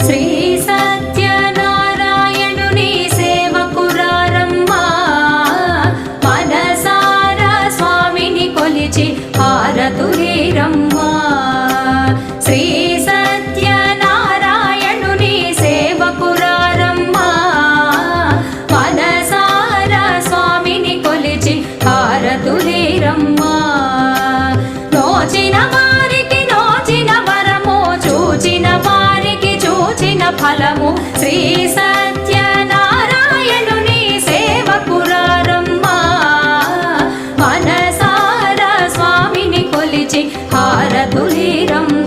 శ్రీ సత్యనారాయణుని సేవకురారమ్మా మనసారా స్వామిని కొలిచి హారతులీరమ్మా శ్రీ సత్యనారాయణుని సేవకురారమ్మా మనసారా స్వామిని కొలిచి హారతులీరమ్మా నోచిన వారికి నోచిన వరము చూచిన వారికి చూచిన ఫలము శ్రీ సత్యనారాయణుని సేవకురారమ్మా మనసారా స్వామిని కొలిచి హారతులీరమ్మా